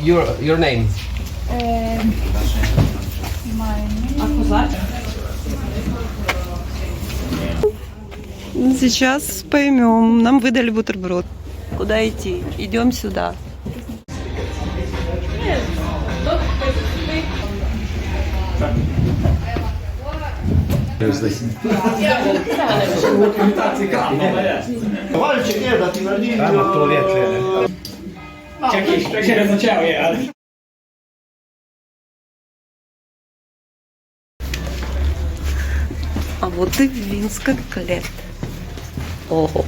Your name? Сейчас поймем. Нам выдали бутерброд. Куда идти? Идем сюда. А вот и винская клет. Ого.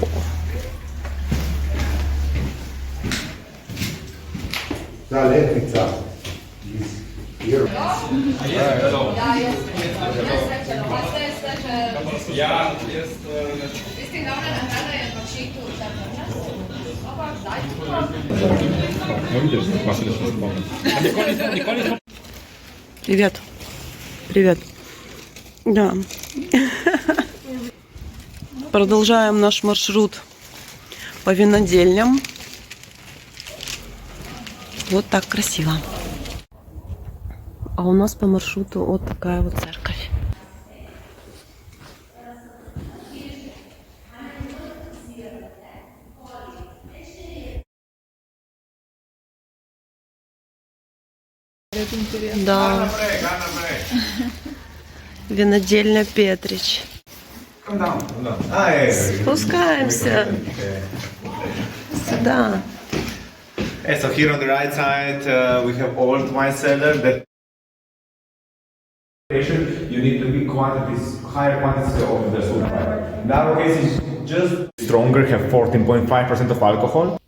Привет. Привет. Да. Продолжаем наш маршрут по винодельням. Вот так красиво. А у нас по маршруту вот такая вот церковь. Да. Винодельня Петрич. Спускаемся сюда. So here on the right side we have old wine cellar that you need to be quantities, higher quantities of the sulfide. In our case it's just stronger, have 14.5% of alcohol.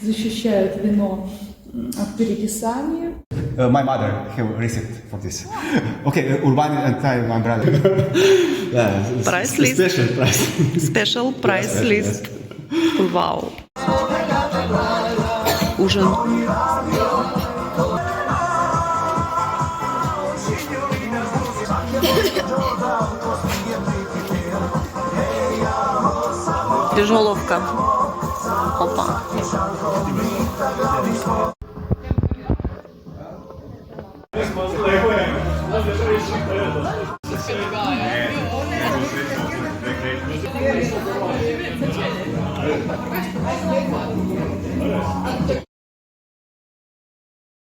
Защищает вино от перекисания. My mother have receipt for this. Okay, Urban and my brother. Yeah, Price list. Special price. Special price list. Вау. Ужин. Тяжеловка. Опа.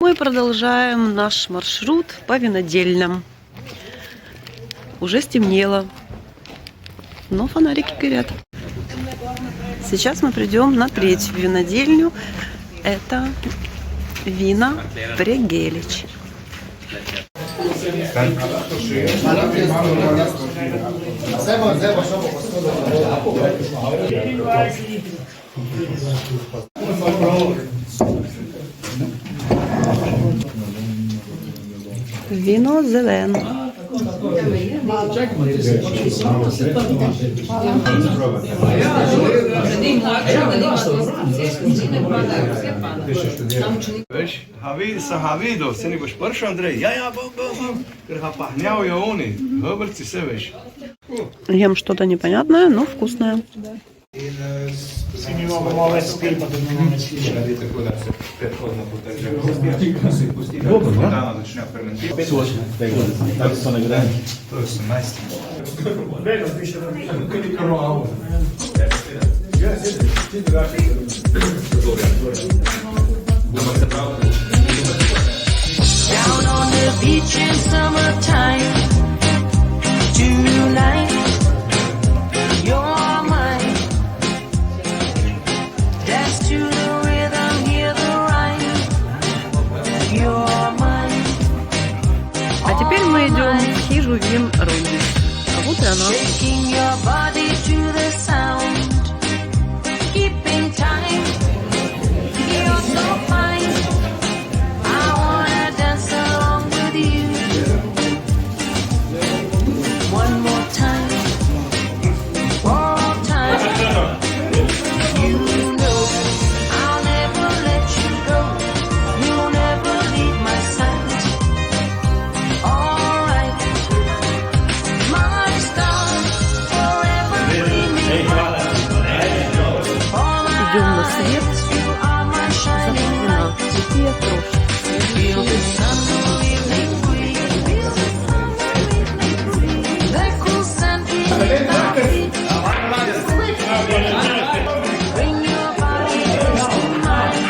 Мы продолжаем наш маршрут по винодельням. Уже стемнело, но фонарики горят. Сейчас мы придем на третью винодельню. Это вина Прегелич. Вино зелене. Ем что-то непонятное, но вкусное. Down on the beach in summertime tonight, you're mine. Dance to the rhythm, hear the rhyme. You're mine. А теперь мы идем в хижу вин Ронни. А вот и она. Shaking your body to the sound, keeping time. You're so fine. I wanna dance along with you. One more time, all time. You know I'll never let you go. You'll never leave my side. All right, my star, forever. цвет you are my shining вина. light. Такие крошки. Feel the summer evening breeze. Feel the summer evening breeze. The cool scent beneath our feet. Bring your body close to mine.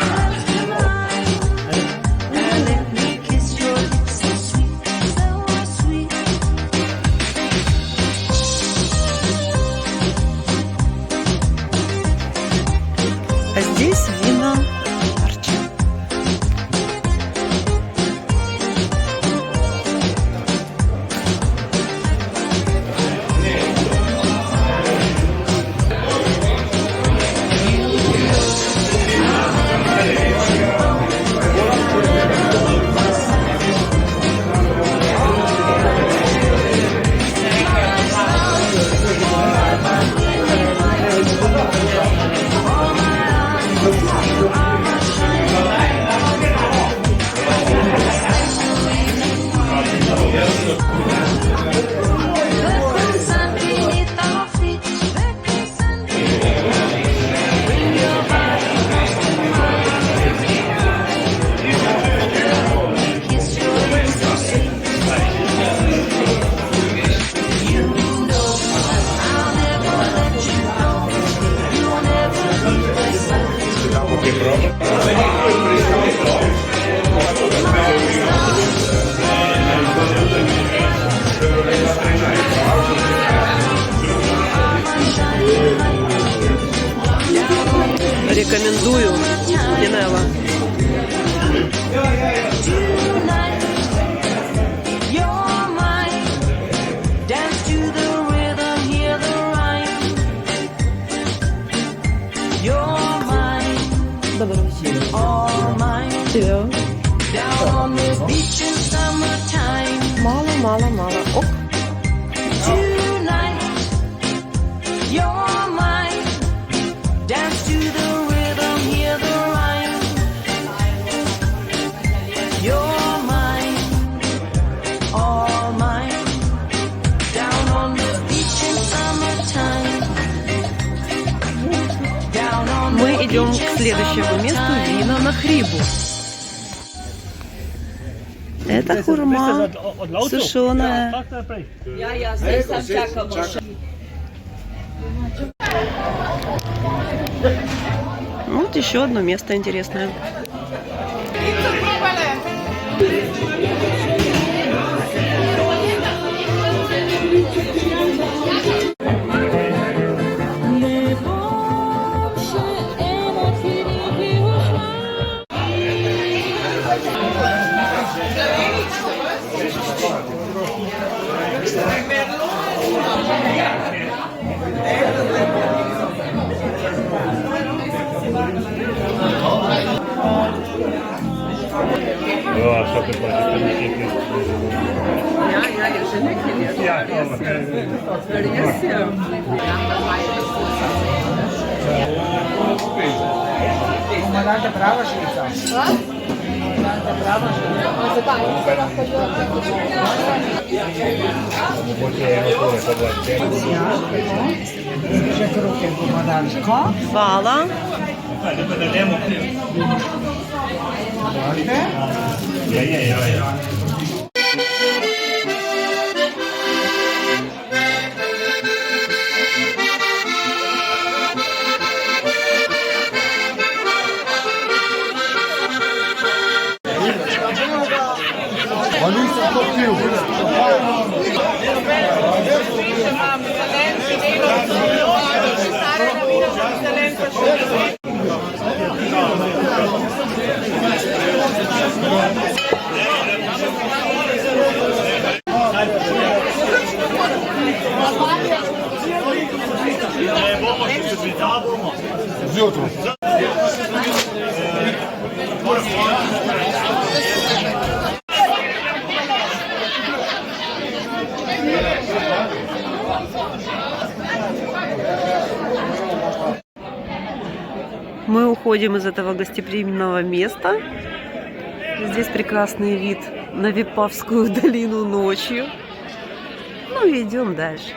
And let me kiss your lips so sweet, so sweet. А здесь вина Арчи. The cool scent beneath our feet. The cool scent beneath. Bring your body close to mine. Let me kiss your lips so sweet. You know I'll never let you go. You'll never leave my side. Рекомендую Пинелла. Tonight, you're mine. Dance to the rhythm, hear the rhyme. You're mine, Доброго вечера. all mine. Привет. Down on the beach in summertime. Мало, мало, мало. Ок. Tonight, you're mine. Dance to the rhythm, hear the rhyme. You're mine, all mine. Down on the beach in summertime. Down on Мы the идем beach к in следующему месту summertime. вина на Хрибу. Это хурма сушеная. Вот еще одно место интересное. Ja, så det var det. Ja, Командante права Швейца. Командante права Швейца. Руки командант. Фала. Мы уходим из этого гостеприимного места. Здесь прекрасный вид на Випавскую долину ночью. Ну и идем дальше.